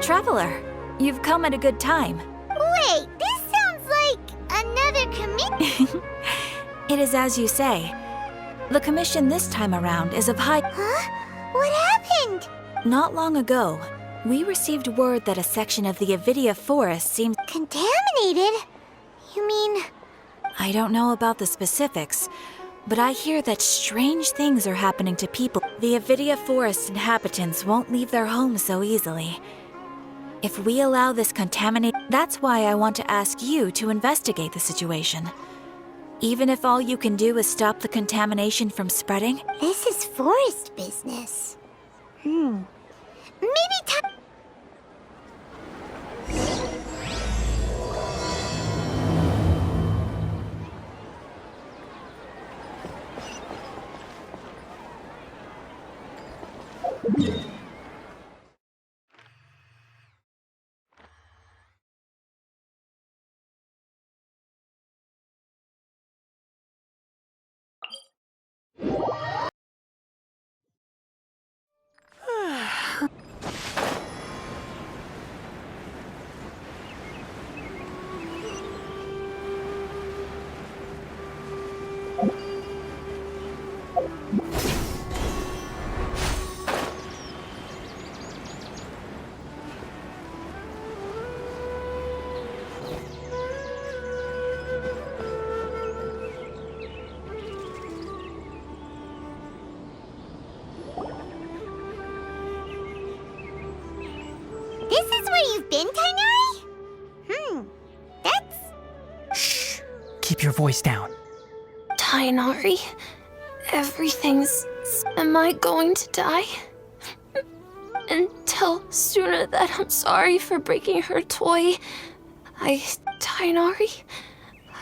Traveler, you've come at a good time. Wait, this sounds like another commission. It is as you say. The commission this time around is of high... Huh? What happened? Not long ago, we received word that a section of the Avidia forest seems... Contaminated? You mean... I don't know about the specifics, but I hear that strange things are happening to people. The Avidia forest inhabitants won't leave their homes so easily. If we allow this contaminate... That's why I want to ask you to investigate the situation. Even if all you can do is stop the contamination from spreading? This is forest business. Maybe This is where you've been, Tignari? That's... Shh! Keep your voice down. Tignari, everything's... Am I going to die? And tell Suna that I'm sorry for breaking her toy. Tignari,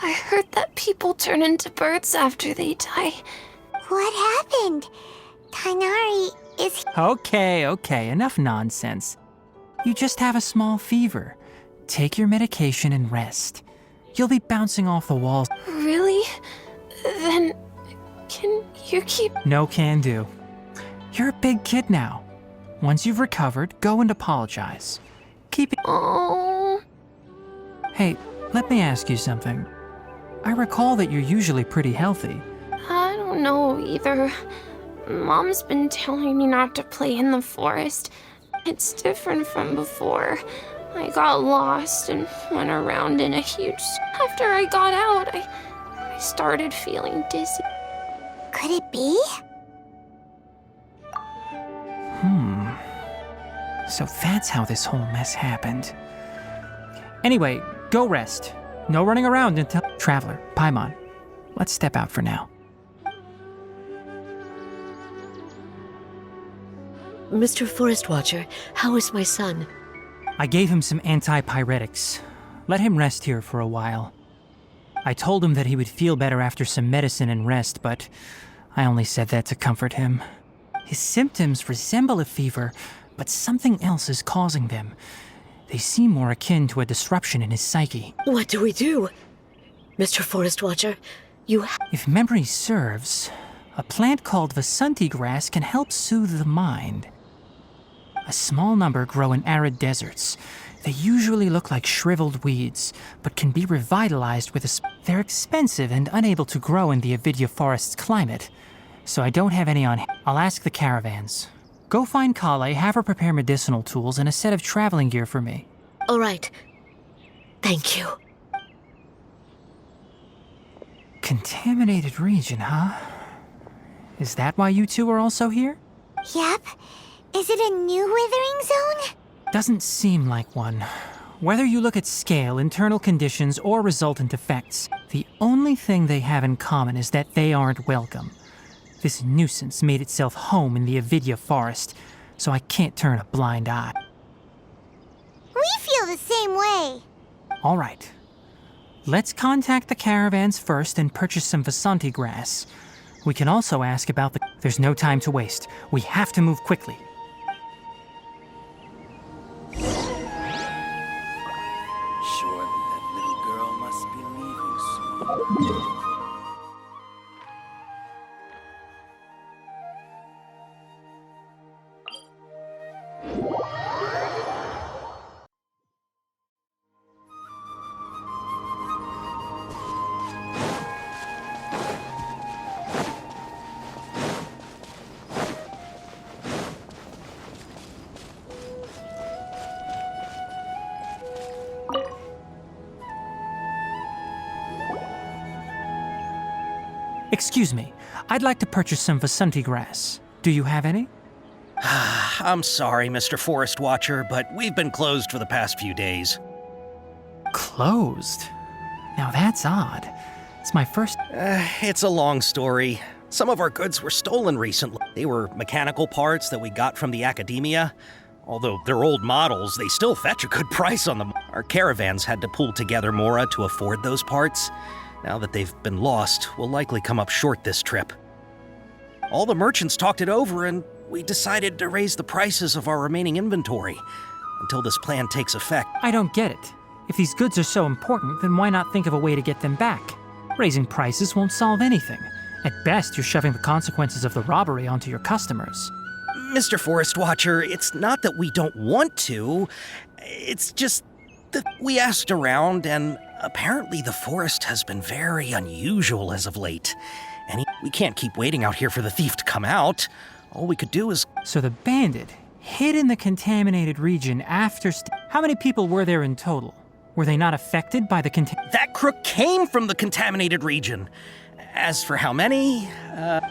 I heard that people turn into birds after they die. What happened? Tignari, is... Okay, enough nonsense. You just have a small fever. Take your medication and rest. You'll be bouncing off the walls. Really? Then, can you keep... No can do. You're a big kid now. Once you've recovered, go and apologize. Keep it... Oh... Hey, let me ask you something. I recall that you're usually pretty healthy. I don't know either. Mom's been telling me not to play in the forest. It's different from before. I got lost and went around in a huge... After I got out, I started feeling dizzy. Could it be? So that's how this whole mess happened. Anyway, go rest. No running around until... Traveler, Paimon, let's step out for now. Mr. Forest Watcher, how is my son? I gave him some antipyretics. Let him rest here for a while. I told him that he would feel better after some medicine and rest, but I only said that to comfort him. His symptoms resemble a fever, but something else is causing them. They seem more akin to a disruption in his psyche. What do we do? Mr. Forest Watcher, If memory serves, a plant called Vasanti grass can help soothe the mind. A small number grow in arid deserts. They usually look like shriveled weeds, but can be revitalized with They're expensive and unable to grow in the Avidia forest's climate, so I don't have any on hand. I'll ask the caravans. Go find Kale, have her prepare medicinal tools and a set of traveling gear for me. All right. Thank you. Contaminated region, huh? Is that why you two are also here? Yep. Is it a new withering zone? Doesn't seem like one. Whether you look at scale, internal conditions, or resultant effects, the only thing they have in common is that they aren't welcome. This nuisance made itself home in the Avidia forest, so I can't turn a blind eye. We feel the same way. All right. Let's contact the caravans first and purchase some Vasanti grass. We can also ask about the... There's no time to waste. We have to move quickly. Surely that little girl must be leaving soon. Excuse me, I'd like to purchase some Vasanti grass. Do you have any? I'm sorry, Mr. Forest Watcher, but we've been closed for the past few days. Closed? Now that's odd. It's my first... It's a long story. Some of our goods were stolen recently. They were mechanical parts that we got from the academia. Although they're old models, they still fetch a good price on them. Our caravans had to pull together more to afford those parts. Now that they've been lost, we'll likely come up short this trip. All the merchants talked it over, and we decided to raise the prices of our remaining inventory until this plan takes effect. I don't get it. If these goods are so important, then why not think of a way to get them back? Raising prices won't solve anything. At best, you're shoving the consequences of the robbery onto your customers. Mr. Forest Watcher, it's not that we don't want to. It's just that we asked around, and apparently the forest has been very unusual as of late. And we can't keep waiting out here for the thief to come out. All we could do is... So the bandit hid in the contaminated region after... How many people were there in total? Were they not affected by the That crook came from the contaminated region. As for how many,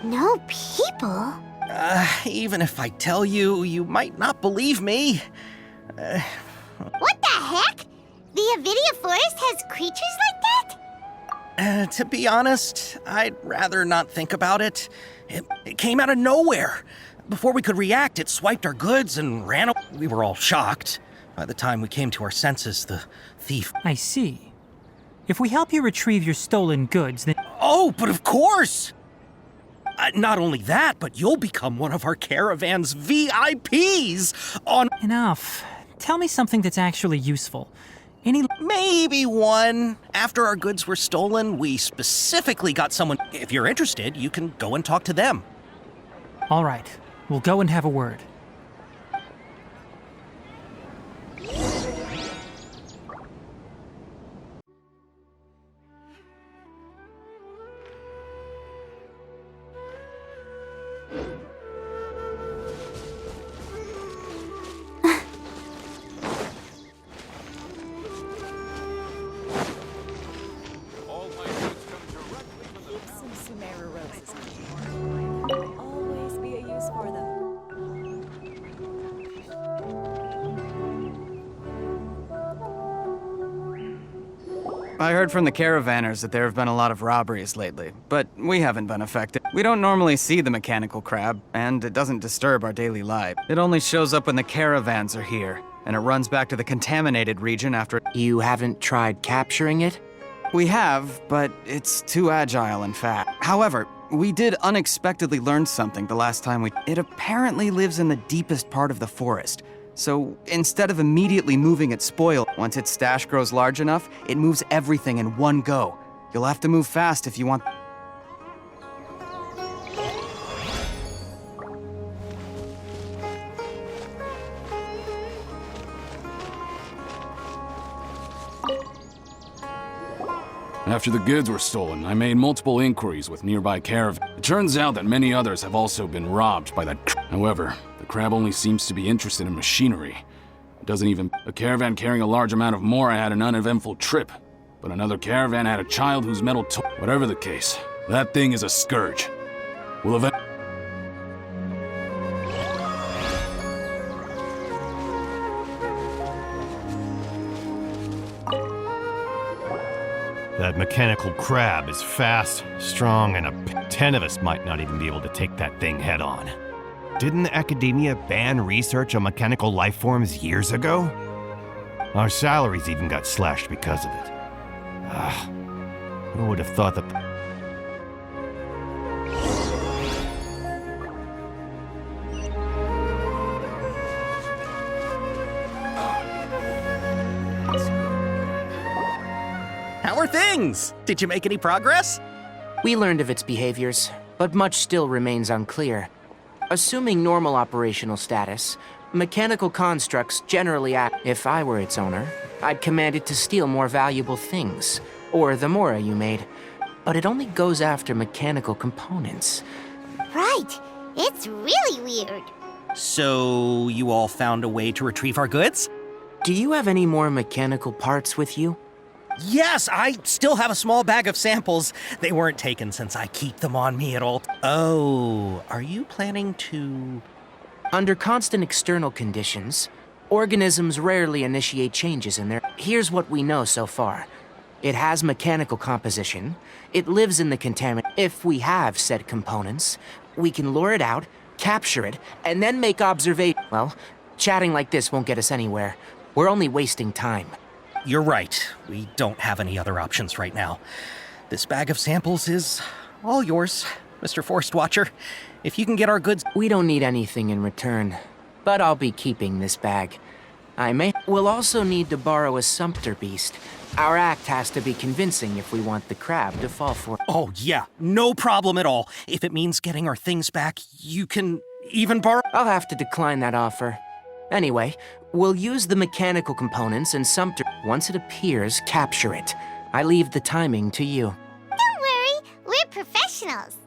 No people? even if I tell you, you might not believe me. What the heck? The Avidia Forest has creatures like that? To be honest, I'd rather not think about it. It came out of nowhere. Before we could react, it swiped our goods and ran away. We were all shocked. By the time we came to our senses, the thief... I see. If we help you retrieve your stolen goods, then... Oh, but of course! Not only that, but you'll become one of our caravan's VIPs on... Enough. Tell me something that's actually useful. Any... Maybe one. After our goods were stolen, we specifically got someone... If you're interested, you can go and talk to them. All right. We'll go and have a word. Always be a use for them. I heard from the caravanners that there have been a lot of robberies lately, but we haven't been affected. We don't normally see the mechanical crab, and it doesn't disturb our daily life. It only shows up when the caravans are here, and it runs back to the contaminated region after... You haven't tried capturing it? We have, but it's too agile and fat. However, we did unexpectedly learn something the last time we... It apparently lives in the deepest part of the forest. So instead of immediately moving its spoil, once its stash grows large enough, it moves everything in one go. You'll have to move fast if you want... After the goods were stolen, I made multiple inquiries with nearby caravans. It turns out that many others have also been robbed by that However, the crab only seems to be interested in machinery. It doesn't even... A caravan carrying a large amount of mora had an uneventful trip, but another caravan had a child whose metal Whatever the case, that thing is a scourge. We'll eventually... That mechanical crab is fast, strong, and 10 of us might not even be able to take that thing head on. Didn't the academia ban research on mechanical life forms years ago? Our salaries even got slashed because of it. Who would have thought that... How are things? Did you make any progress? We learned of its behaviors, but much still remains unclear. Assuming normal operational status, mechanical constructs generally act. If I were its owner, I'd command it to steal more valuable things, or the mora you made. But it only goes after mechanical components. Right. It's really weird. So, you all found a way to retrieve our goods? Do you have any more mechanical parts with you? Yes, I still have a small bag of samples. They weren't taken since I keep them on me at all. Oh, are you planning to... Under constant external conditions, organisms rarely initiate changes in their... Here's what we know so far. It has mechanical composition. It lives in the contaminant. If we have said components, we can lure it out, capture it, and then make observation. Well, chatting like this won't get us anywhere. We're only wasting time. You're right. We don't have any other options right now. This bag of samples is all yours, Mr. Forest Watcher. If you can get our goods... We don't need anything in return, but I'll be keeping this bag. We'll also need to borrow a sumpter beast. Our act has to be convincing if we want the crab to fall for. Oh, yeah, no problem at all. If it means getting our things back, you can even borrow... I'll have to decline that offer. Anyway, we'll use the mechanical components and sumpter. Once it appears, capture it. I leave the timing to you. Don't worry, we're professionals.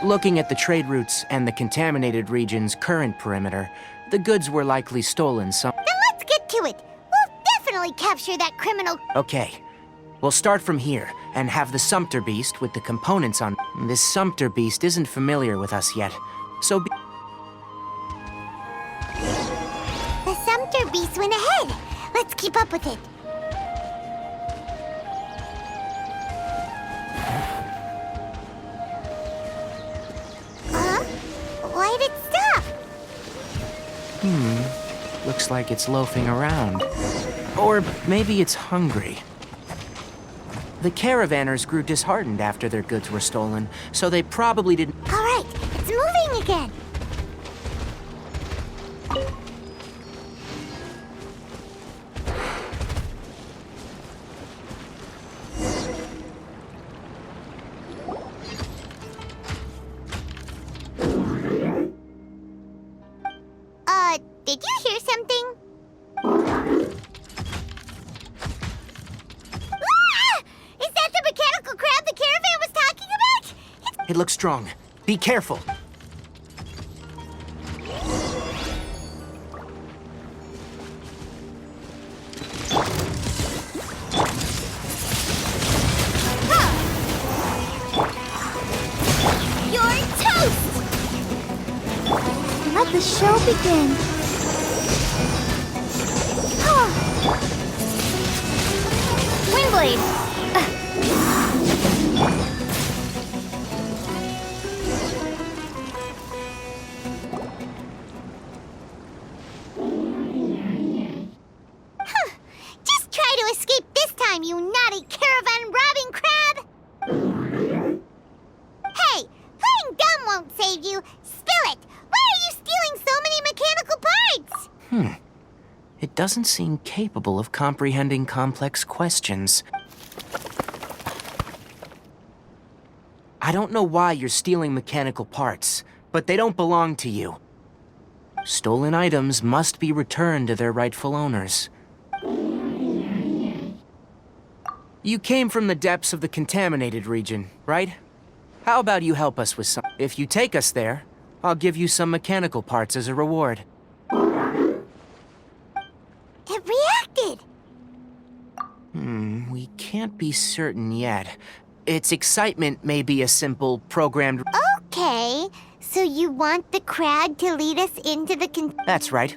Looking at the trade routes and the contaminated region's current perimeter, the goods were likely stolen some... Then let's get to it. We'll definitely capture that criminal. Okay. We'll start from here, and have the Sumpter Beast with the components on... This Sumpter Beast isn't familiar with us yet, so be... The Sumpter Beast went ahead. Let's keep up with it. Why did it stop? Looks like it's loafing around. Or maybe it's hungry. The caravanners grew disheartened after their goods were stolen, so they probably didn't... All right, it's moving again. Did you hear something? Ah! Is that the mechanical crab the caravan was talking about? It looks strong. Be careful. You're toast! Let the show begin. Windblade! Just try to escape this time, you naughty caravan-robbing crab! Hey, playing dumb won't save you. Spill it! Why are you stealing so many mechanical parts? It doesn't seem capable of comprehending complex questions. I don't know why you're stealing mechanical parts, but they don't belong to you. Stolen items must be returned to their rightful owners. You came from the depths of the contaminated region, right? How about you help us with some... If you take us there, I'll give you some mechanical parts as a reward. It reacted! We can't be certain yet. Its excitement may be a simple programmed... Okay, so you want the crab to lead us into the That's right.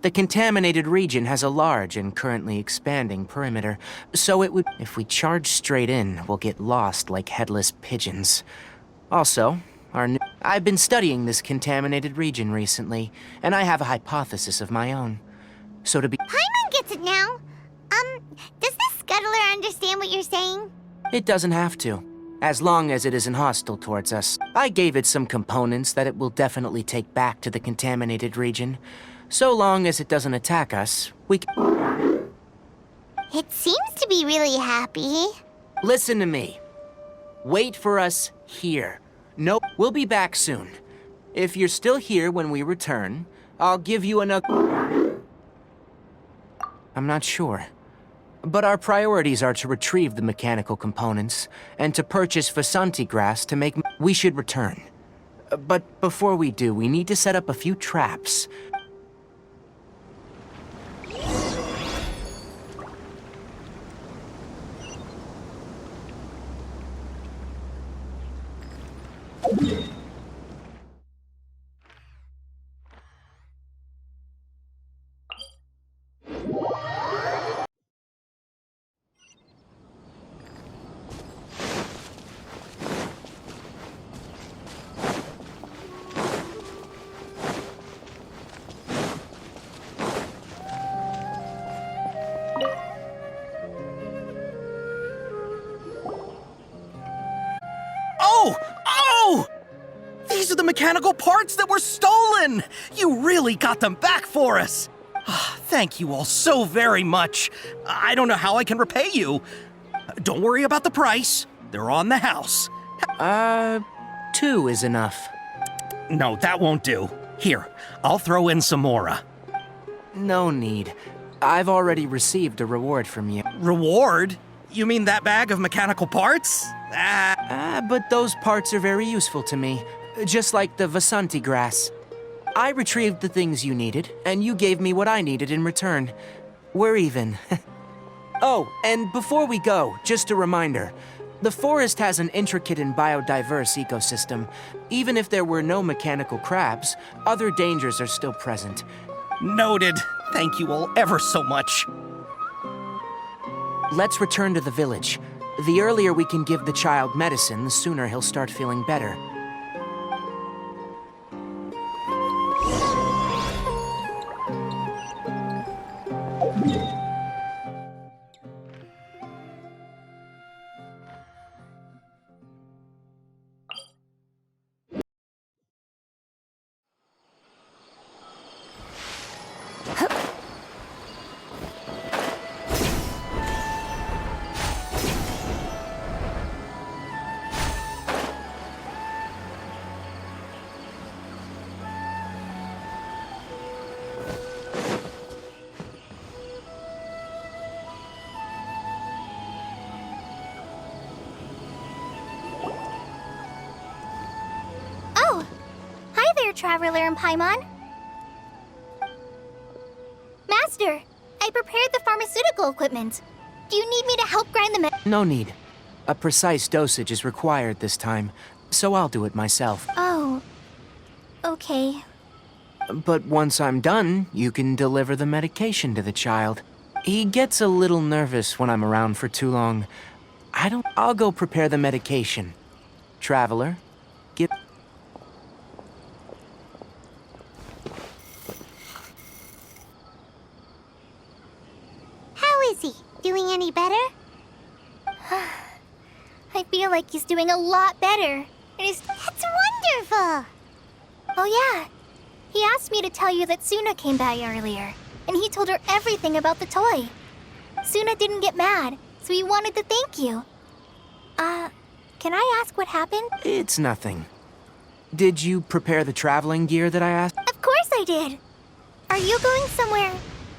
The contaminated region has a large and currently expanding perimeter, so it would... If we charge straight in, we'll get lost like headless pigeons. Also, I've been studying this contaminated region recently, and I have a hypothesis of my own. So to be... Paimon gets it now. Does this scuttler understand what you're saying? It doesn't have to, as long as it isn't hostile towards us. I gave it some components that it will definitely take back to the contaminated region. So long as it doesn't attack us, we can... It seems to be really happy. Listen to me. Wait for us here. No, we'll be back soon. If you're still here when we return, I'll give you another... I'm not sure. But our priorities are to retrieve the mechanical components, and to purchase Vasanti grass to make... We should return. But before we do, we need to set up a few traps. Oh! These are the mechanical parts that were stolen! You really got them back for us! Thank you all so very much. I don't know how I can repay you. Don't worry about the price. They're on the house. 2 is enough. No, that won't do. Here, I'll throw in some more. No need. I've already received a reward from you. Reward? You mean that bag of mechanical parts? But those parts are very useful to me. Just like the Vasanti grass. I retrieved the things you needed, and you gave me what I needed in return. We're even. Oh, and before we go, just a reminder. The forest has an intricate and biodiverse ecosystem. Even if there were no mechanical crabs, other dangers are still present. Noted. Thank you all ever so much. Let's return to the village. The earlier we can give the child medicine, the sooner he'll start feeling better. Traveler and Paimon. Master, I prepared the pharmaceutical equipment. Do you need me to help grind the No need. A precise dosage is required this time, so I'll do it myself. Oh. Okay. But once I'm done, you can deliver the medication to the child. He gets a little nervous when I'm around for too long. I'll go prepare the medication. Traveler, get... Is he doing any better? I feel like he's doing a lot better. That's wonderful! Oh yeah, he asked me to tell you that Suna came by earlier, and he told her everything about the toy. Suna didn't get mad, so he wanted to thank you. Can I ask what happened? It's nothing. Did you prepare the traveling gear that I asked? Of course I did! Are you going somewhere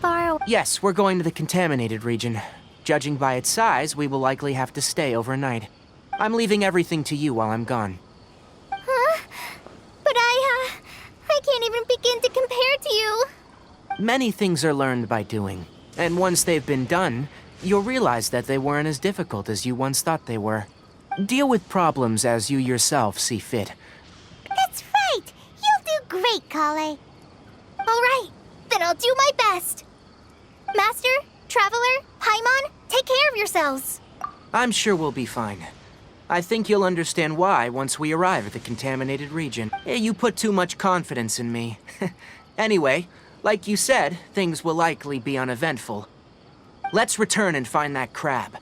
far away? Yes, we're going to the contaminated region. Judging by its size, we will likely have to stay overnight. I'm leaving everything to you while I'm gone. Huh? But I can't even begin to compare to you. Many things are learned by doing. And once they've been done, you'll realize that they weren't as difficult as you once thought they were. Deal with problems as you yourself see fit. That's right! You'll do great, Kale. All right, then I'll do my best. Master, Traveler, Paimon, take care of yourselves. I'm sure we'll be fine. I think you'll understand why once we arrive at the contaminated region. You put too much confidence in me. Anyway, like you said, things will likely be uneventful. Let's return and find that crab.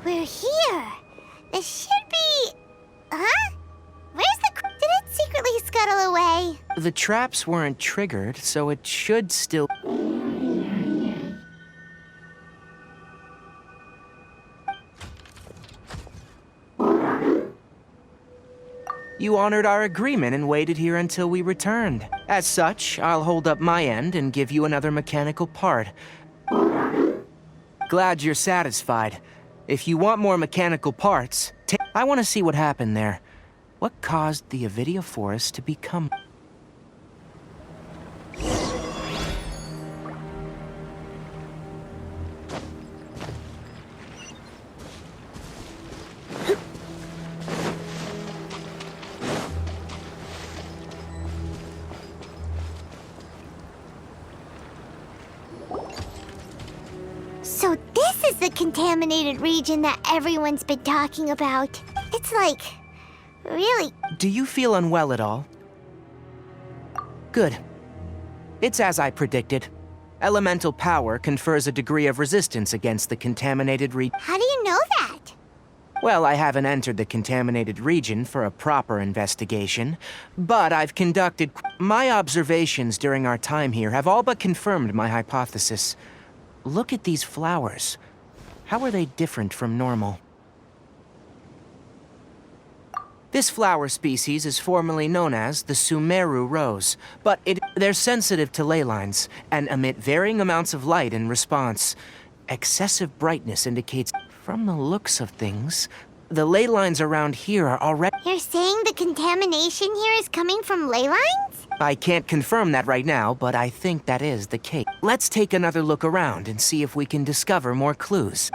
We're here. This should be... Huh? Where's the... Did it secretly scuttle away? The traps weren't triggered, so it should still... You honored our agreement and waited here until we returned. As such, I'll hold up my end and give you another mechanical part. Glad you're satisfied. If you want more mechanical parts, I want to see what happened there. What caused the Avidia forest to become... So this is the contaminated region that everyone's been talking about. It's like... really... Do you feel unwell at all? Good. It's as I predicted. Elemental power confers a degree of resistance against the contaminated region. How do you know that? Well, I haven't entered the contaminated region for a proper investigation, but I've conducted... My observations during our time here have all but confirmed my hypothesis. Look at these flowers. How are they different from normal? This flower species is formerly known as the Sumeru rose, but they're sensitive to ley lines and emit varying amounts of light in response. Excessive brightness indicates, from the looks of things, the ley lines around here are already... You're saying the contamination here is coming from ley lines? I can't confirm that right now, but I think that is the case. Let's take another look around and see if we can discover more clues.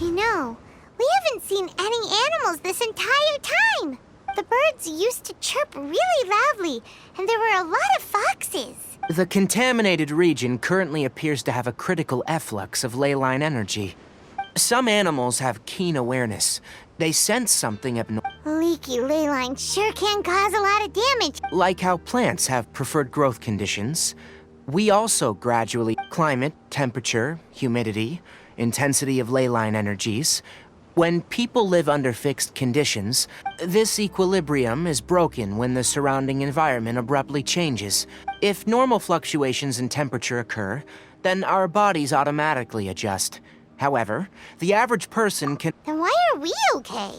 You know, we haven't seen any animals this entire time. The birds used to chirp really loudly, and there were a lot of foxes. The contaminated region currently appears to have a critical efflux of ley line energy. Some animals have keen awareness. They sense something abnormal. Leaky ley lines sure can cause a lot of damage. Like how plants have preferred growth conditions, we also gradually... Climate, temperature, humidity, intensity of ley line energies... When people live under fixed conditions, this equilibrium is broken when the surrounding environment abruptly changes. If normal fluctuations in temperature occur, then our bodies automatically adjust. However, the average person can... Then why are we okay?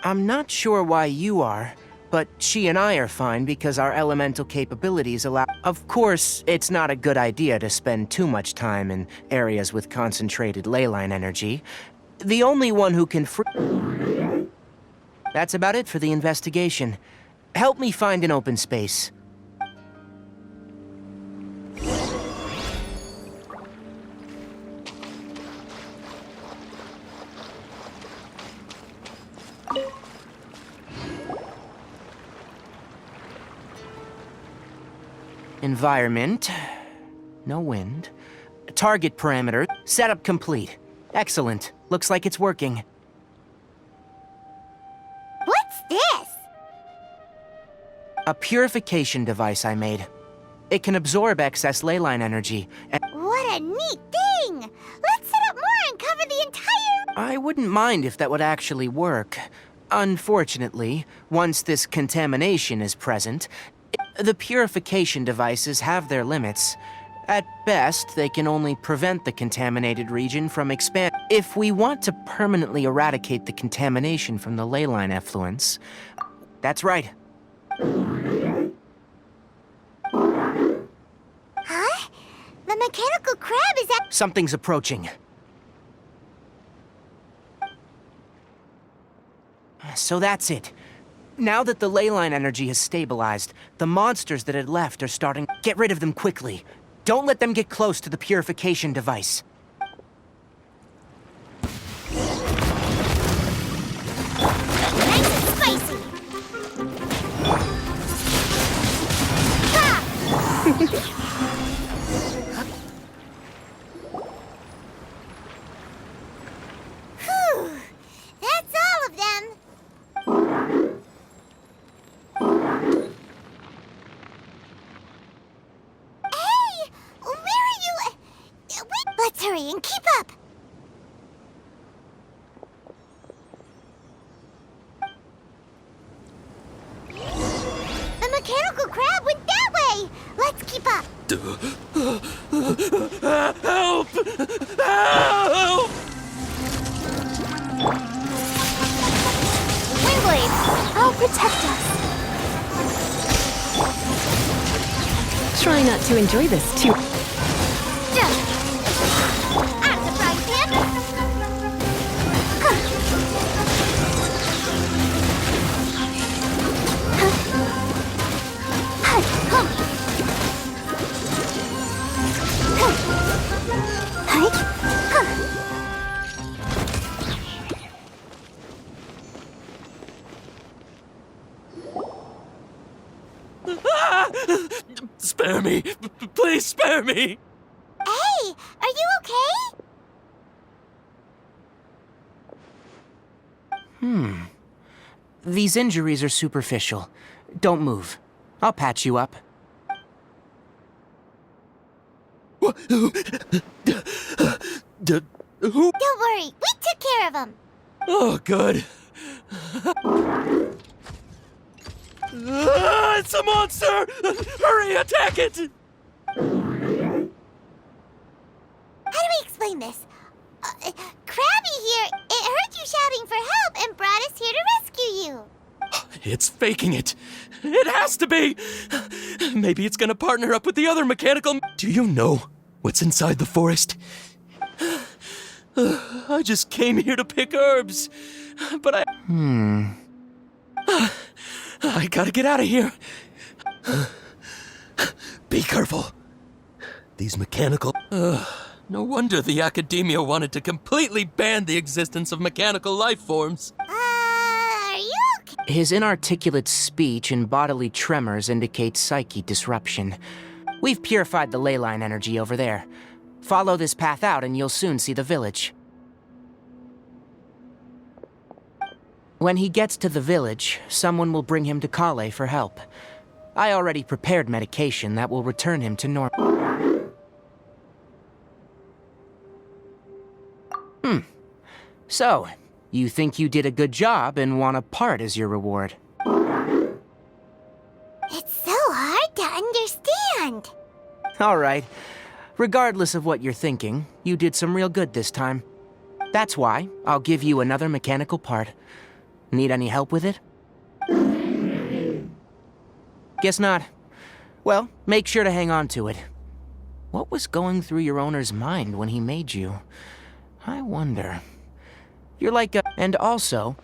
I'm not sure why you are, but she and I are fine because our elemental capabilities allow... Of course, it's not a good idea to spend too much time in areas with concentrated ley line energy. The only one who can That's about it for the investigation. Help me find an open space. Environment. No wind. Target parameter. Setup complete. Excellent. Looks like it's working. What's this? A purification device I made. It can absorb excess ley line energy. What a neat thing! Let's set up more and cover the entire... I wouldn't mind if that would actually work. Unfortunately, once this contamination is present, the purification devices have their limits. At best, they can only prevent the contaminated region from expanding. If we want to permanently eradicate the contamination from the ley line effluence... That's right. Huh? The mechanical crab is at... Something's approaching. So that's it. Now that the ley line energy has stabilized, the monsters that had left are starting... Get rid of them quickly. Don't let them get close to the purification device. Nice and spicy! Phew! That's all of them! Hey! Where are you? Wait! Let's hurry and keep up! The mechanical crab went that way! Let's keep up! Help! Help! Wingblades, I'll protect us. Try not to enjoy this too. Out of the frying pan! Spare me! Please spare me! Hey, are you okay? These injuries are superficial. Don't move. I'll patch you up. Who? Don't worry, we took care of him. Oh, good. It's a monster! Hurry, attack it! How do we explain this? Krabby here, it heard you shouting for help and brought us here to rescue you. It's faking it. It has to be. Maybe it's gonna partner up with the other mechanical... Do you know what's inside the forest? I just came here to pick herbs, but I gotta get out of here. Be careful. These mechanical... no wonder the academia wanted to completely ban the existence of mechanical life forms. Are you okay? His inarticulate speech and bodily tremors indicate psyche disruption. We've purified the ley line energy over there. Follow this path out and you'll soon see the village. When he gets to the village, someone will bring him to Kale for help. I already prepared medication that will return him to normal. So, you think you did a good job and want a part as your reward? It's so hard to understand. All right. Regardless of what you're thinking, you did some real good this time. That's why I'll give you another mechanical part. Need any help with it? Guess not. Well, make sure to hang on to it. What was going through your owner's mind when he made you? I wonder. You're like a... And also,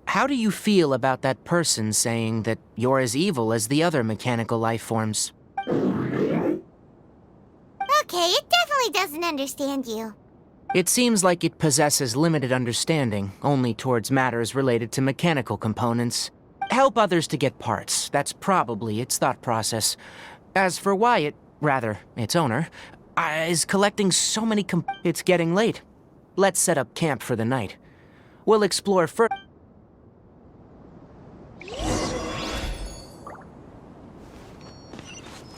how do you feel about that person saying that you're as evil as the other mechanical life forms? Okay, it definitely doesn't understand you. It seems like it possesses limited understanding, only towards matters related to mechanical components. Help others to get parts, that's probably its thought process. As for why its owner, is collecting so many It's getting late. Let's set up camp for the night. We'll explore further.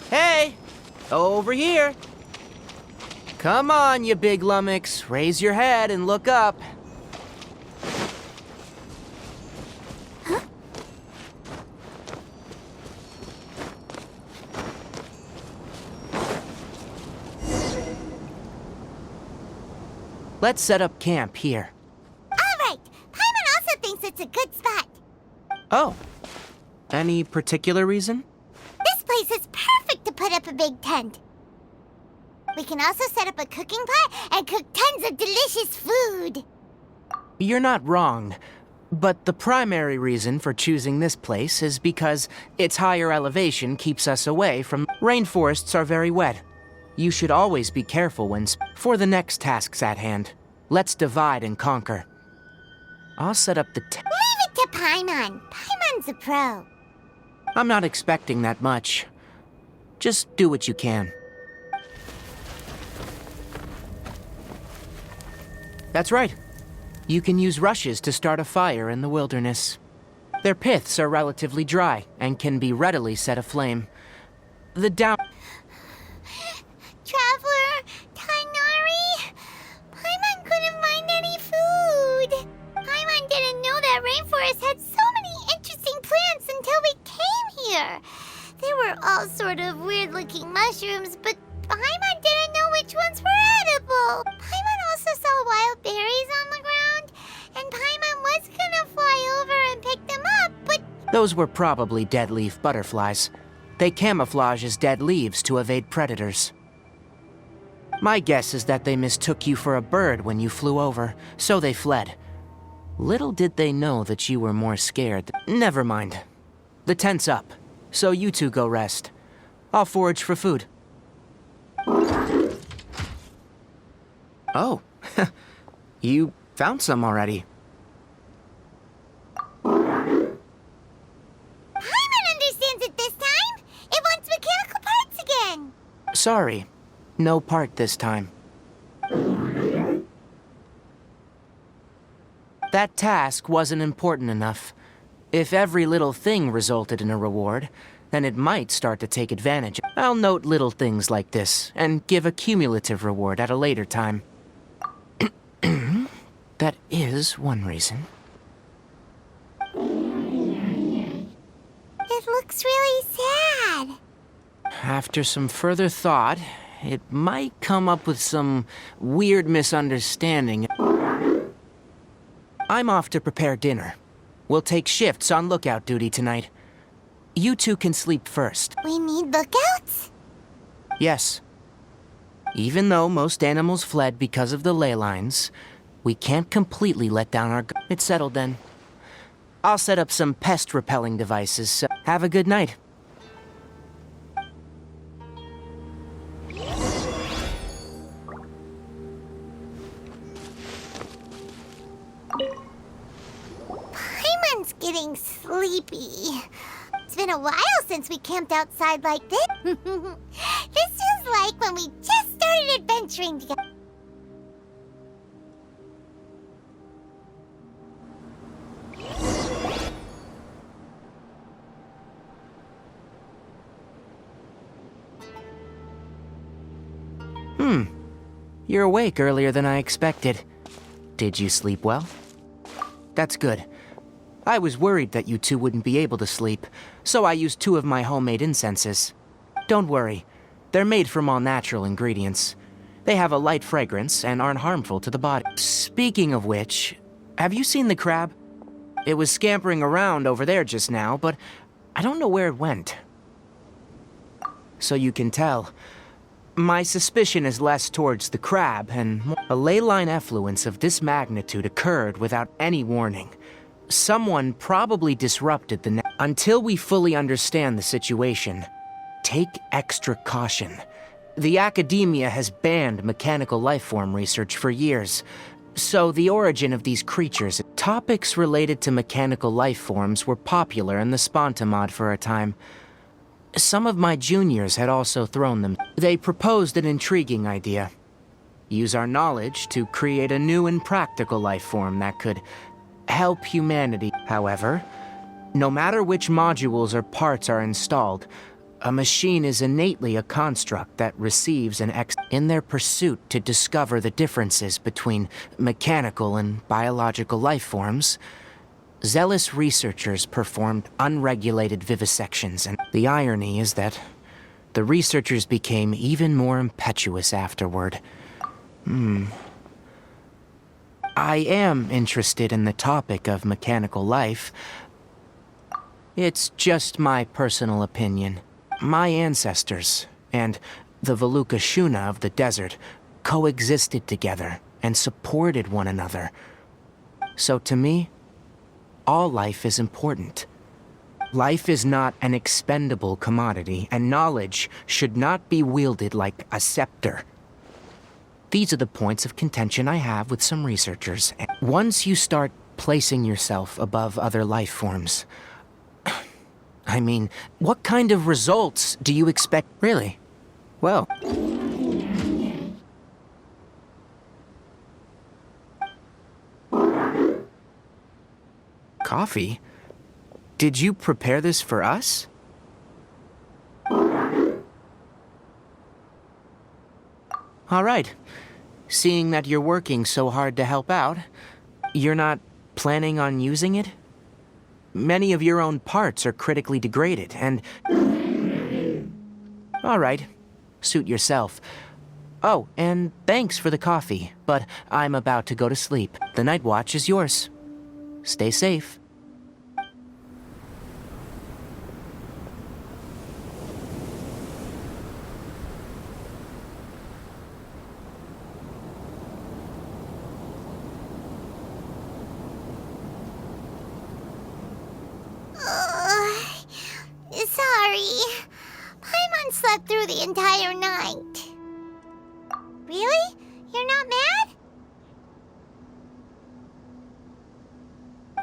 Hey! Over here! Come on, you big lummox. Raise your head and look up. Let's set up camp here. All right. Paimon also thinks it's a good spot. Oh. Any particular reason? This place is perfect to put up a big tent. We can also set up a cooking pot and cook tons of delicious food. You're not wrong. But the primary reason for choosing this place is because its higher elevation keeps us away from... Rainforests are very wet. You should always be careful when... For the next tasks at hand, let's divide and conquer. I'll set up the... Leave it to Paimon. Paimon's a pro. I'm not expecting that much. Just do what you can. That's right. You can use rushes to start a fire in the wilderness. Their piths are relatively dry and can be readily set aflame. The down... Traveler, Tignari, Paimon couldn't find any food. Paimon didn't know that rainforest had so many interesting plants until we came here. There were all sort of weird-looking mushrooms, but Paimon didn't know which ones were edible. Paimon also saw wild berries on the ground, and Paimon was gonna fly over and pick them up, but... Those were probably dead leaf butterflies. They camouflage as dead leaves to evade predators. My guess is that they mistook you for a bird when you flew over, so they fled. Little did they know that you were more scared. Never mind. The tent's up, so you two go rest. I'll forage for food. Oh, you found some already. Paimon understands it this time! It wants mechanical parts again! Sorry, no part this time. That task wasn't important enough. If every little thing resulted in a reward, then it might start to take advantage. I'll note little things like this, and give a cumulative reward at a later time. That is one reason. It looks really sad. After some further thought, it might come up with some weird misunderstanding. I'm off to prepare dinner. We'll take shifts on lookout duty tonight. You two can sleep first. We need lookouts? Yes. Even though most animals fled because of the ley lines, we can't completely let down our guard. It's settled then. I'll set up some pest-repelling devices, so have a good night. Paimon's getting sleepy. It's been a while since we camped outside like this. This feels like when we just started adventuring together. You're awake earlier than I expected. Did you sleep well? That's good. I was worried that you two wouldn't be able to sleep, so I used 2 of my homemade incenses. Don't worry, they're made from all natural ingredients. They have a light fragrance and aren't harmful to the body. Speaking of which, have you seen the crab? It was scampering around over there just now, but I don't know where it went. So you can tell, my suspicion is less towards the crab and more. A ley line effluence of this magnitude occurred without any warning. Someone probably disrupted the Until we fully understand the situation, take extra caution. The academia has banned mechanical lifeform research for years, so the origin of these creatures... Topics related to mechanical lifeforms were popular in the Sponta mod for a time. Some of my juniors had also thrown them. They proposed an intriguing idea. Use our knowledge to create a new and practical lifeform that could help humanity. However, no matter which modules or parts are installed, A machine is innately a construct that receives an in their pursuit to discover the differences between mechanical and biological life forms. Zealous researchers performed unregulated vivisections, and the irony is that the researchers became even more impetuous afterward. I am interested in the topic of mechanical life. It's just my personal opinion. My ancestors and the Veluca Shuna of the desert coexisted together and supported one another. So to me, all life is important. Life is not an expendable commodity, and knowledge should not be wielded like a scepter. These are the points of contention I have with some researchers. Once you start placing yourself above other life forms, I mean, what kind of results do you expect? Really? Well... Coffee? Did you prepare this for us? All right. Seeing that you're working so hard to help out, you're not planning on using it? Many of your own parts are critically degraded, and... All right. Suit yourself. Oh, and thanks for the coffee, but I'm about to go to sleep. The night watch is yours. Stay safe. Sorry. Paimon slept through the entire night. Really? You're not mad?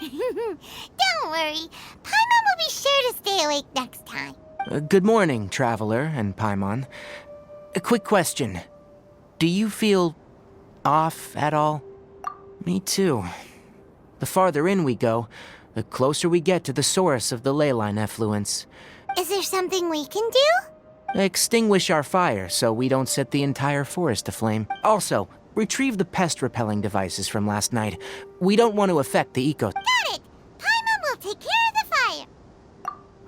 Don't worry. Paimon will be sure to stay awake next time. Good morning, Traveler and Paimon. A quick question. Do you feel off at all? Me too. The farther in we go, the closer we get to the source of the ley line effluence. Is there something we can do? Extinguish our fire so we don't set the entire forest aflame. Also, retrieve the pest-repelling devices from last night. We don't want to affect the eco... Got it! Paimon will take care of the fire.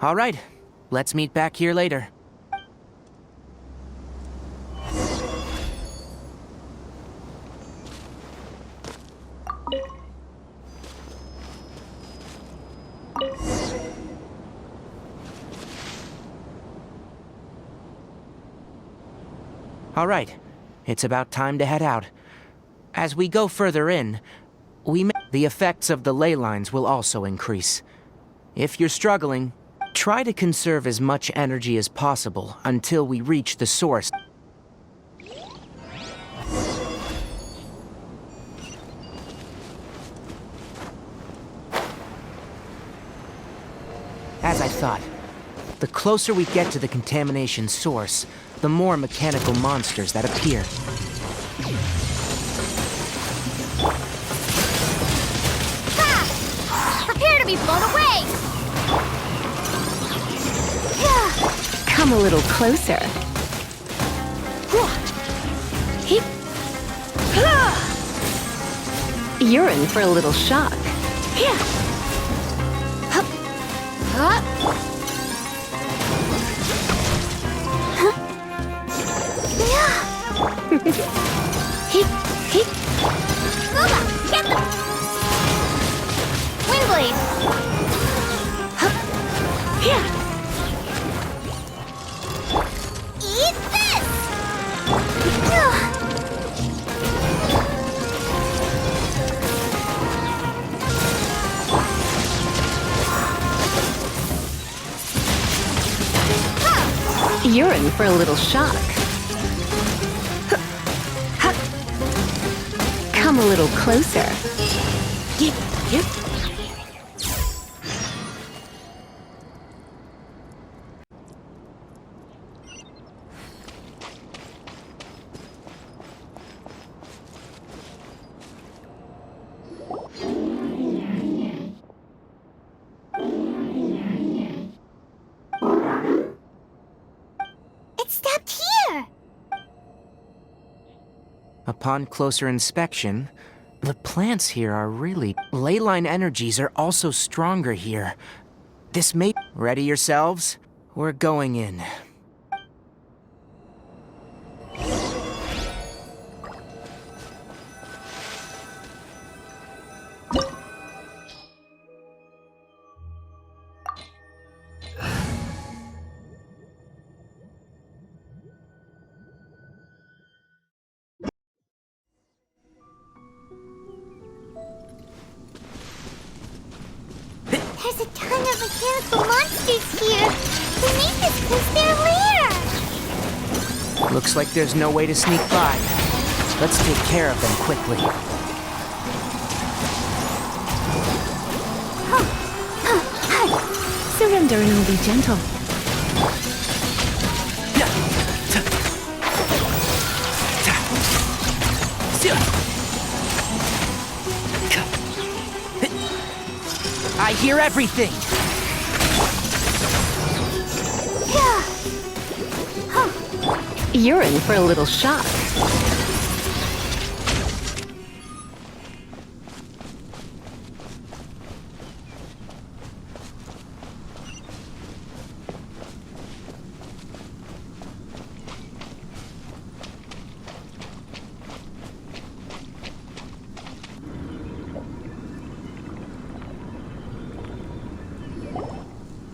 All right. Let's meet back here later. All right, it's about time to head out. As we go further in, the effects of the ley lines will also increase. If you're struggling, try to conserve as much energy as possible until we reach the source. As I thought, the closer we get to the contamination source, the more mechanical monsters that appear. Ha! Prepare to be blown away! Come a little closer. You're in for a little shock. Windblade! Eat this! You're in for a little shock. Come a little closer. Upon closer inspection, the plants here are really... Leyline energies are also stronger here. This may... Ready yourselves? We're going in. There's a ton of mechanical monsters here. They make this place their lair. Looks like there's no way to sneak by. Let's take care of them quickly. Surrender and I'll be gentle. I hear everything! You're in for a little shock.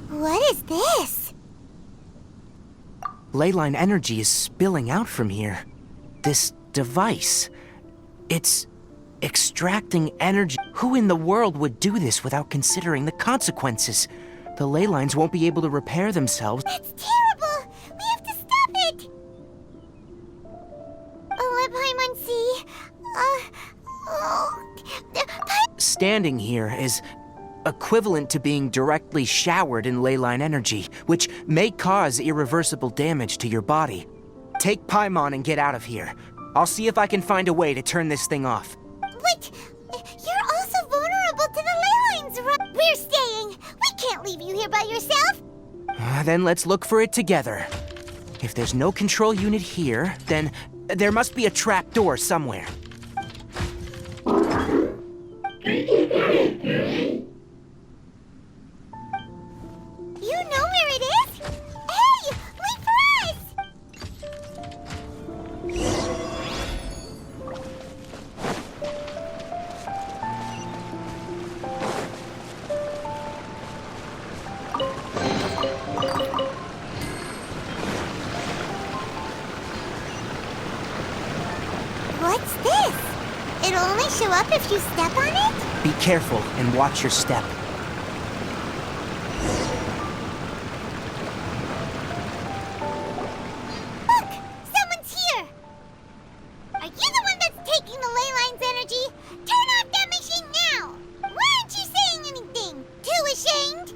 What is this? Leyline energy is spilling out from here. This device. It's extracting energy. Who in the world would do this without considering the consequences? The ley lines won't be able to repair themselves. That's terrible! We have to stop it! Standing here is equivalent to being directly showered in leyline energy, which may cause irreversible damage to your body. Take Paimon and get out of here. I'll see if I can find a way to turn this thing off. But you're also vulnerable to the ley lines, right? We're staying! We can't leave you here by yourself! Then let's look for it together. If there's no control unit here, then there must be a trap door somewhere. You know where it is? Hey! Wait for us! What's this? It'll only show up if you step on it? Be careful and watch your step. Look! Someone's here! Are you the one that's taking the ley line's energy? Turn off that machine now! Why aren't you saying anything? Too ashamed?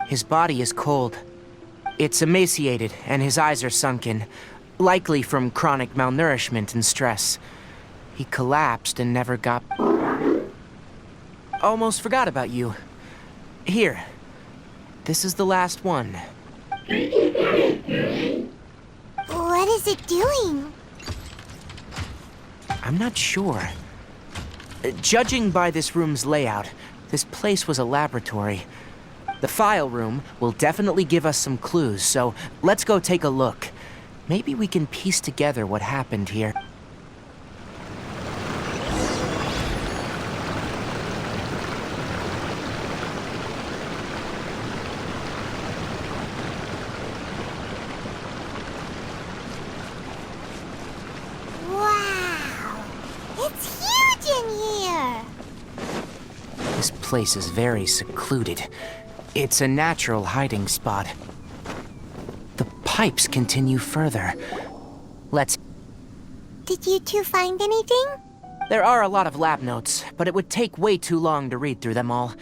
His body is cold. It's emaciated, and his eyes are sunken, likely from chronic malnourishment and stress. He collapsed and never got... Almost forgot about you. Here. This is the last one. What is it doing? I'm not sure. Judging by this room's layout, this place was a laboratory. The file room will definitely give us some clues, so let's go take a look. Maybe we can piece together what happened here. Wow! It's huge in here! This place is very secluded. It's a natural hiding spot. The pipes continue further. Let's... Did you two find anything? There are a lot of lab notes, but it would take way too long to read through them all.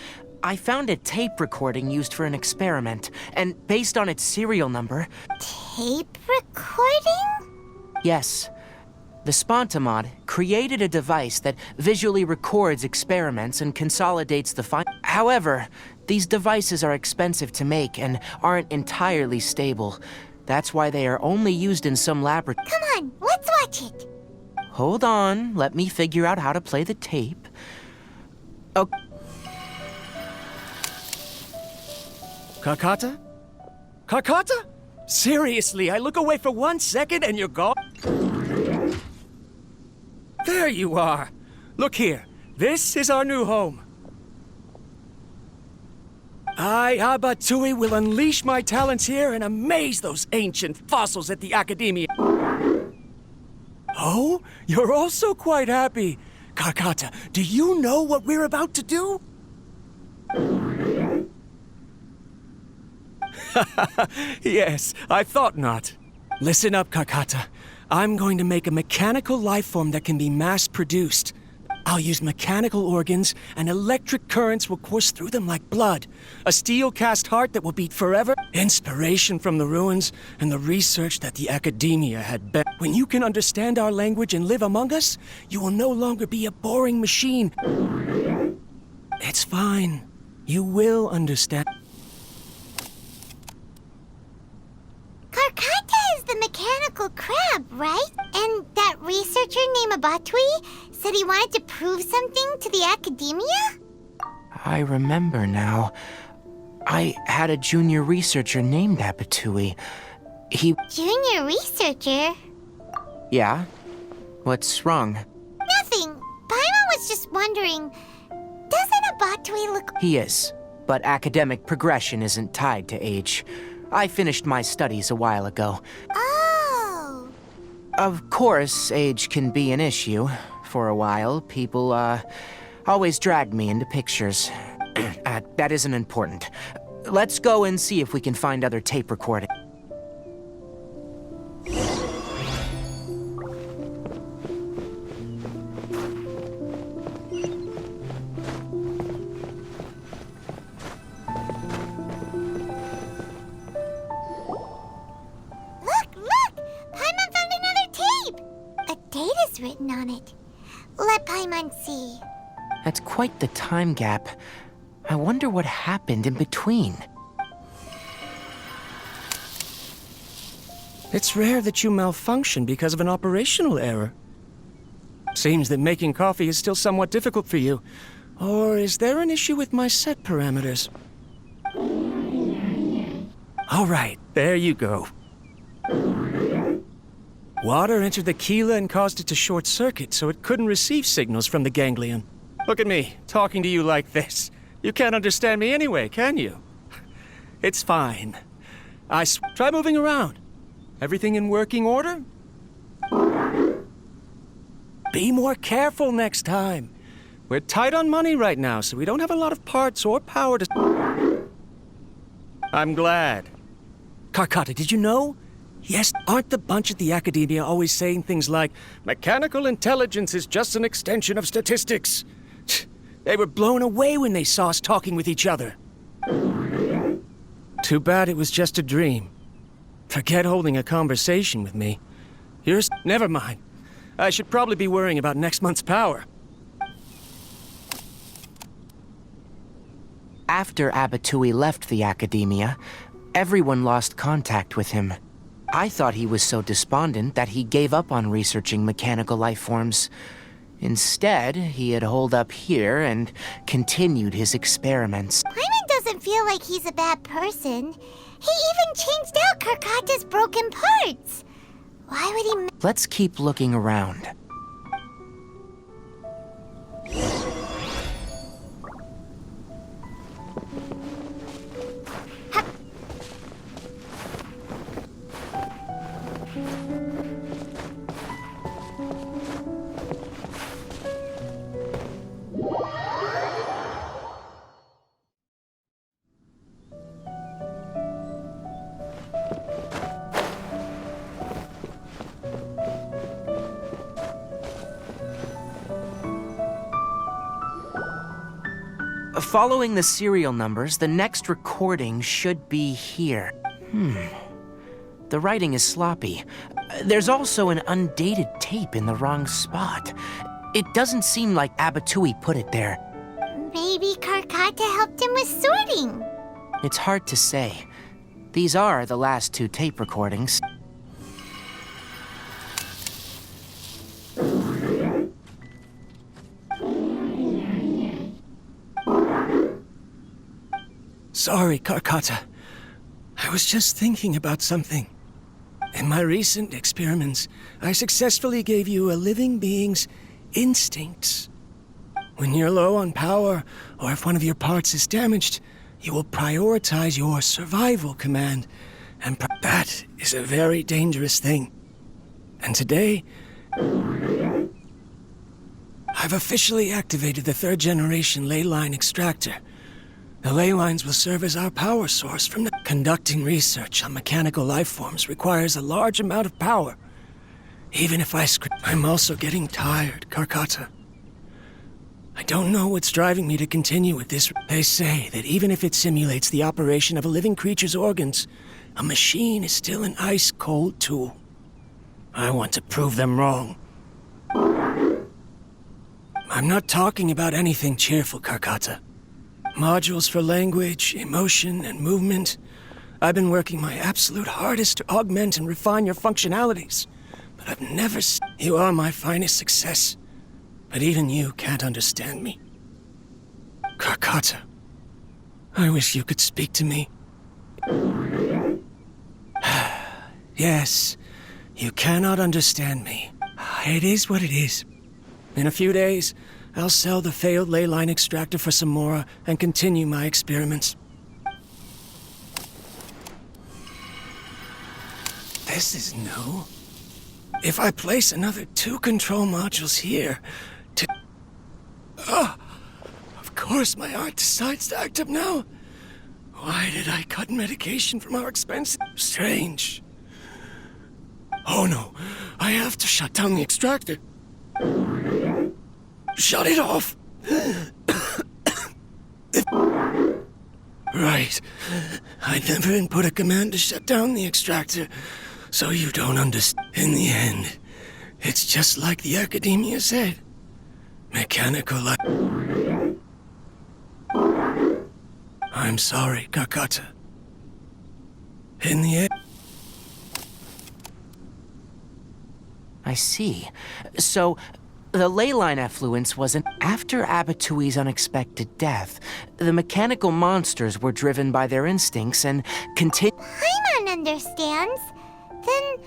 I found a tape recording used for an experiment, and based on its serial number... Tape recording? Yes. The Spontamod created a device that visually records experiments and consolidates the findings. However, these devices are expensive to make and aren't entirely stable. That's why they are only used in some laboratories. Come on, let's watch it. hold on. Let me figure out how to play the tape. Oh. Karkata? Karkata? Seriously, I look away for 1 second and you're gone? There you are. Look here. This is our new home. I, Abatui, will unleash my talents here and amaze those ancient fossils at the Academia. Oh, you're also quite happy. Karkata, do you know what we're about to do? Yes, I thought not. Listen up, Karkata. I'm going to make a mechanical life form that can be mass-produced. I'll use mechanical organs, and electric currents will course through them like blood. A steel-cast heart that will beat forever. Inspiration from the ruins, and the research that the Academia had been. When you can understand our language and live among us, you will no longer be a boring machine. It's fine. You will understand. Karkata is the mechanical crab, right? And that researcher named Abatui said he wanted to prove something to the Academia? I remember now. I had a junior researcher named Abatui. He... Junior researcher? Yeah? What's wrong? Nothing. Paimon was just wondering, doesn't Abatui look... He is, but academic progression isn't tied to age. I finished my studies a while ago. Oh. Of course, age can be an issue. For a while, people, always dragged me into pictures. That isn't important. Let's go and see if we can find other tape recording. Written on it. Let Paimon see. That's quite the time gap. I wonder what happened in between. It's rare that you malfunction because of an operational error. Seems that making coffee is still somewhat difficult for you. Or is there an issue with my set parameters? All right, there you go. Water entered the chela and caused it to short-circuit, so it couldn't receive signals from the ganglion. Look at me, talking to you like this. You can't understand me anyway, can you? It's fine. Try moving around. Everything in working order? Be more careful next time. We're tight on money right now, so we don't have a lot of parts or power to... I'm glad. Karkata, did you know? Yes, aren't the bunch at the Academia always saying things like, mechanical intelligence is just an extension of statistics? They were blown away when they saw us talking with each other. Too bad it was just a dream. Forget holding a conversation with me. Never mind. I should probably be worrying about next month's power. After Abatui left the Academia, everyone lost contact with him. I thought he was so despondent that he gave up on researching mechanical life forms. Instead, he had holed up here and continued his experiments. Paimon doesn't feel like he's a bad person. He even changed out Karkata's broken parts. Why would he... Let's keep looking around. Following the serial numbers, the next recording should be here. The writing is sloppy. There's also an undated tape in the wrong spot. It doesn't seem like Abatui put it there. Maybe Karkata helped him with sorting. It's hard to say. These are the last 2 tape recordings. Sorry, Karkata. I was just thinking about something. In my recent experiments, I successfully gave you a living being's instincts. When you're low on power, or if one of your parts is damaged, you will prioritize your survival command, and that is a very dangerous thing. And today, I've officially activated the 3rd generation ley line extractor. The ley lines will serve as our power source from conducting research on mechanical life forms requires a large amount of power. Even if I'm also getting tired, Karkata. I don't know what's driving me to continue with this. They say that even if it simulates the operation of a living creature's organs, a machine is still an ice-cold tool. I want to prove them wrong. I'm not talking about anything cheerful, Karkata. Modules for language, emotion, and movement. I've been working my absolute hardest to augment and refine your functionalities, but I've never You are my finest success, but even you can't understand me. Karkata, I wish you could speak to me. Yes, you cannot understand me. It is what it is. In a few days, I'll sell the failed ley line extractor for some more and continue my experiments. This is new. If I place another 2 control modules here to... of course my heart decides to act up now. Why did I cut medication from our expenses? Strange. Oh no, I have to shut down the extractor. Shut it off! Right. I never input a command to shut down the extractor, so you don't understand. In the end, it's just like the Academia said. Mechanical I'm sorry, Karkata. In the end... I see. So, the ley line effluence wasn't... After Abatui's unexpected death, the mechanical monsters were driven by their instincts and Paimon understands. Then...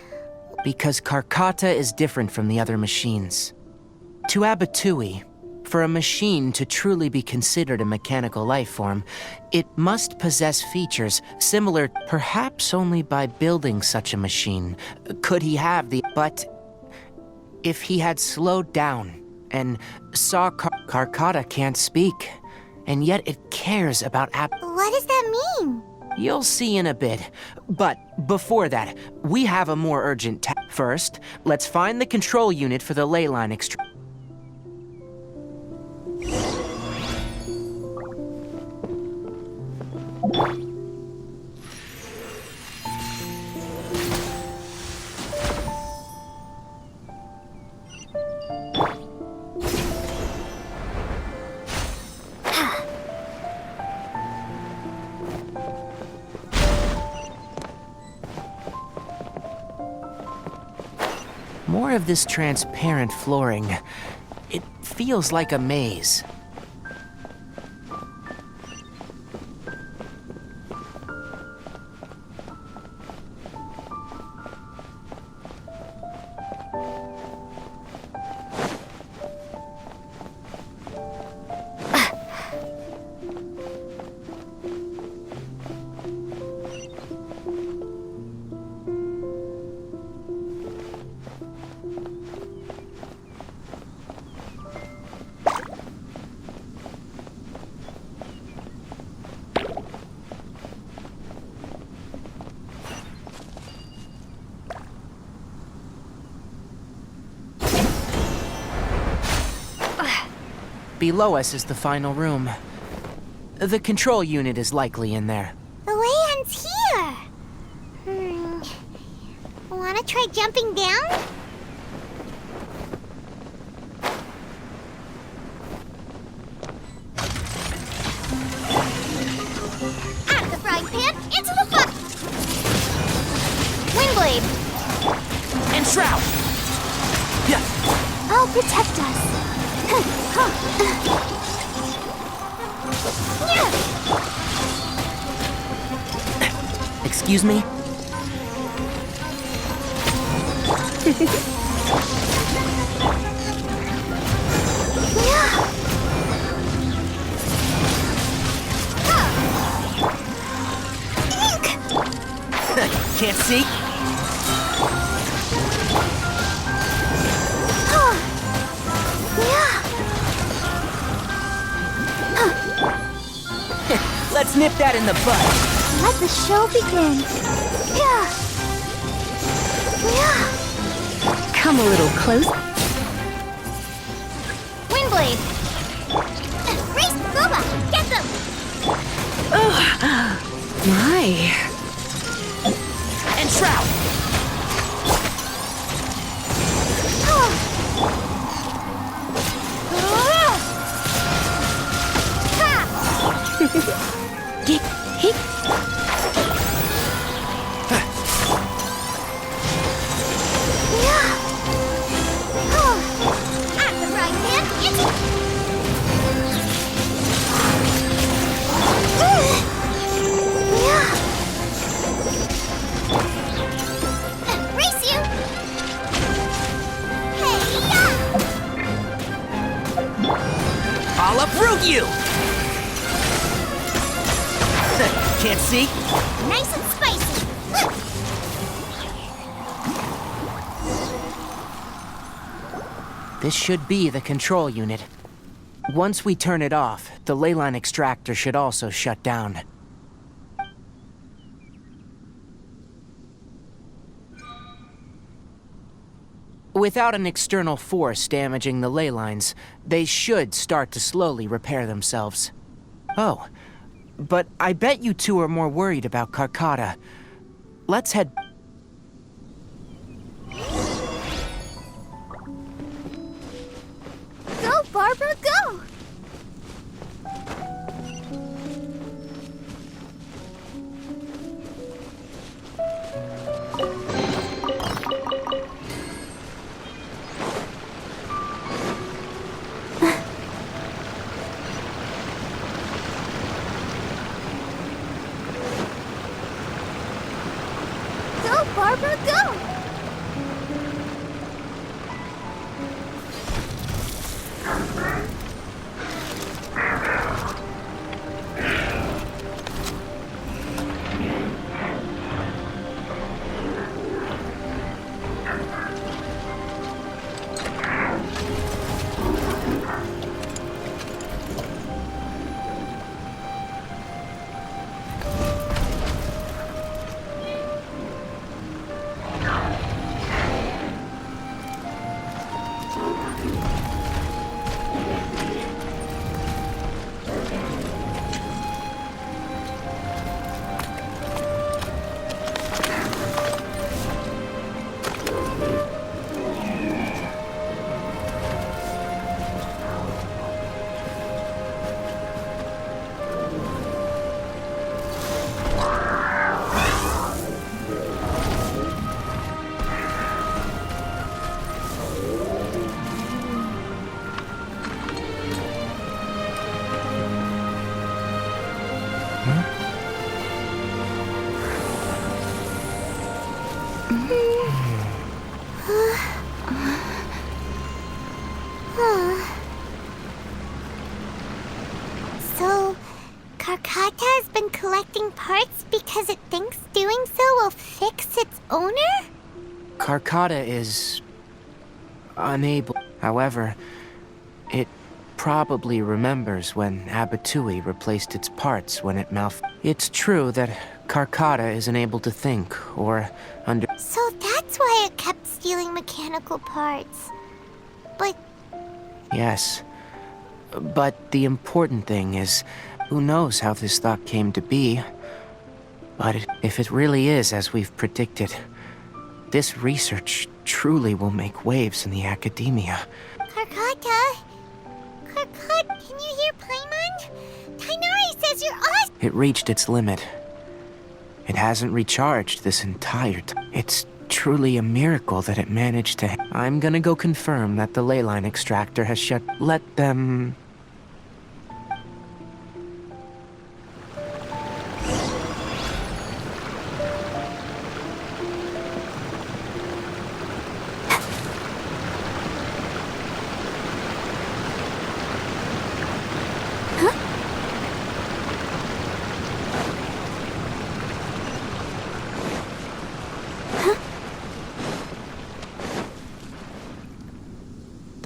Because Karkata is different from the other machines. To Abatui, for a machine to truly be considered a mechanical life form, it must possess features similar, perhaps only by building such a machine. Could he have the... But... If he had slowed down and saw Karkata can't speak, and yet it cares about What does that mean? You'll see in a bit. But before that, we have a more urgent task. First, let's find the control unit for the ley line extraction. More of this transparent flooring. It feels like a maze. Below us is the final room. The control unit is likely in there. The way ends here. Wanna try jumping down? Out of the frying pan, into the fire! Windblade! And Shroud! Yeah. I'll protect us. Excuse me? Can't see? Let's nip that in the bud. Let the show begin. Come a little close. Windblade! Race Boba! Get them! My. And Shroud! At the right hand, race you! Hey-ya! I'll uproot you! Can't see? Nice and spicy! This should be the control unit. Once we turn it off, the ley line extractor should also shut down. Without an external force damaging the ley lines, they should start to slowly repair themselves. Oh, but I bet you two are more worried about Carcata. Let's head... Go, Barbara, go! Go, Barbara, go! So, Carcata has been collecting parts because it thinks doing so will fix its owner? Carcata is... unable. However, it probably remembers when Abatui replaced its parts when it It's true that Carcata isn't able to think or So that's why it kept stealing mechanical parts. But... Yes. But the important thing is, who knows how this thought came to be? But if it really is as we've predicted, this research truly will make waves in the academia. Carcata? Carcata, can you hear Paimon? Tignari says you're awesome! It reached its limit. It hasn't recharged this entire time. It's truly a miracle that it managed to... I'm gonna go confirm that the ley line extractor has shut... Let them...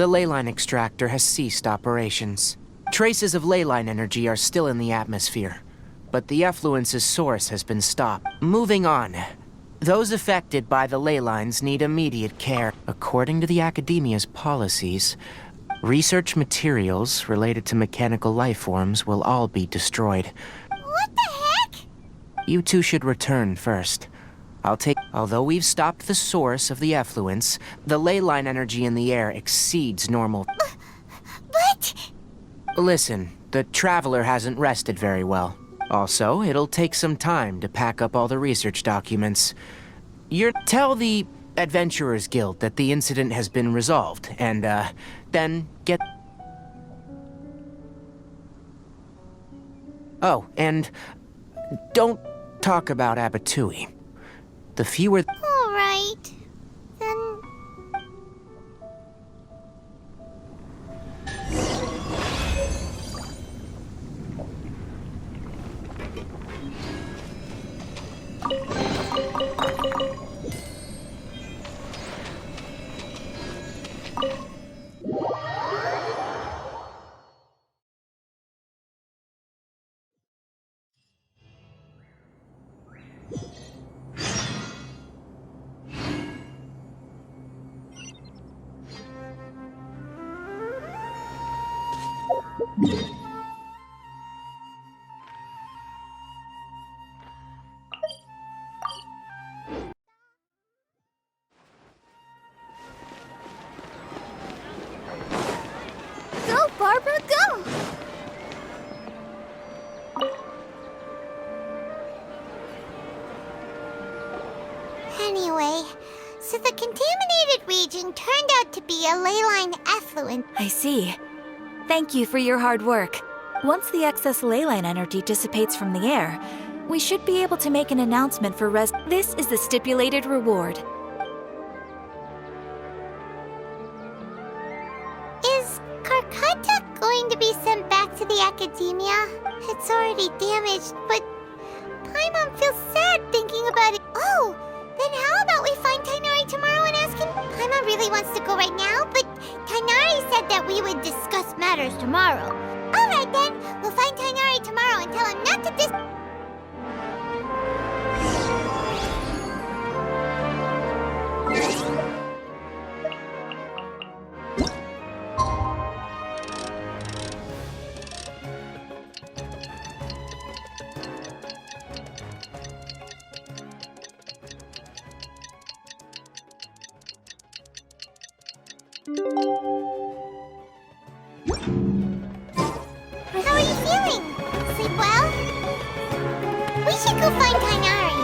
The leyline extractor has ceased operations. Traces of leyline energy are still in the atmosphere, but the effluence's source has been stopped. Moving on. Those affected by the ley lines need immediate care. According to the Academia's policies, research materials related to mechanical life forms will all be destroyed. What the heck? You two should return first. Although we've stopped the source of the effluence, the ley line energy in the air exceeds normal. But... Listen, the Traveler hasn't rested very well. Also, it'll take some time to pack up all the research documents. Tell the Adventurers Guild that the incident has been resolved, and, then get... Oh, and don't talk about Abatui. The fewer... All right. Then... Go, Barbara, go! Anyway, so the contaminated region turned out to be a leyline effluent. I see. Thank you for your hard work. Once the excess leyline energy dissipates from the air, we should be able to make an announcement for This is the stipulated reward. Is Karkata going to be sent back to the Academia? It's already damaged, but Paimon feels sad thinking about it. Oh, then how about we find Tignari tomorrow and ask him? Paimon really wants to go right now, but Tignari said that we would discuss matters tomorrow. Alright then, we'll find Tignari tomorrow and tell him not to How are you feeling? Sleep well? We should go find Tignari.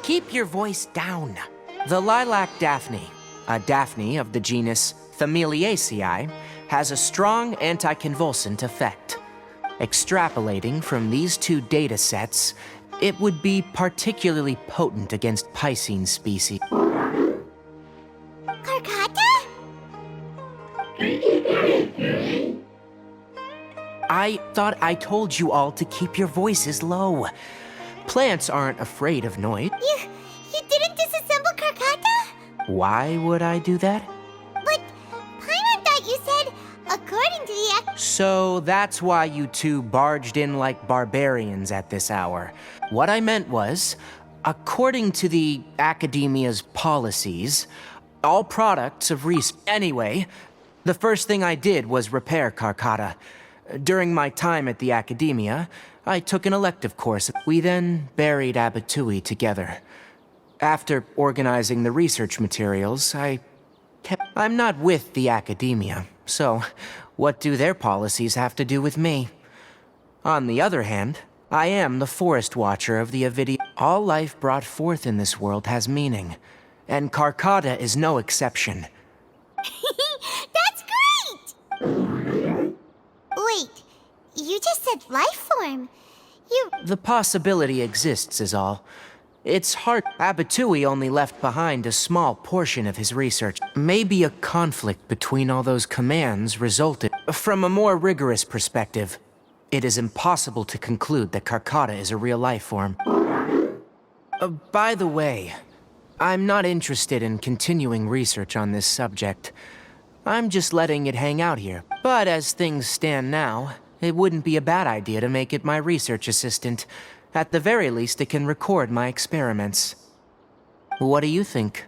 Keep your voice down. The lilac daphne, a daphne of the genus Familiaceae, has a strong anticonvulsant effect. Extrapolating from these two data sets, it would be particularly potent against Piscine species. Karkata? I thought I told you all to keep your voices low. Plants aren't afraid of noise. You didn't disassemble Karkata? Why would I do that? But Paimon thought you said, according to the So that's why you two barged in like barbarians at this hour. What I meant was, according to the Academia's policies, all products of Anyway, the first thing I did was repair Karkata. During my time at the Academia, I took an elective course. We then buried Abatui together. After organizing the research materials, I'm not with the Academia, so what do their policies have to do with me? On the other hand, I am the Forest Watcher of the Avidia. All life brought forth in this world has meaning, and Karkata is no exception. That's great! Wait, you just said life form. The possibility exists is all. It's hard. Abatui only left behind a small portion of his research. Maybe a conflict between all those commands resulted. From a more rigorous perspective, it is impossible to conclude that Karkata is a real life form. By the way, I'm not interested in continuing research on this subject. I'm just letting it hang out here. But as things stand now, it wouldn't be a bad idea to make it my research assistant. At the very least, it can record my experiments. What do you think?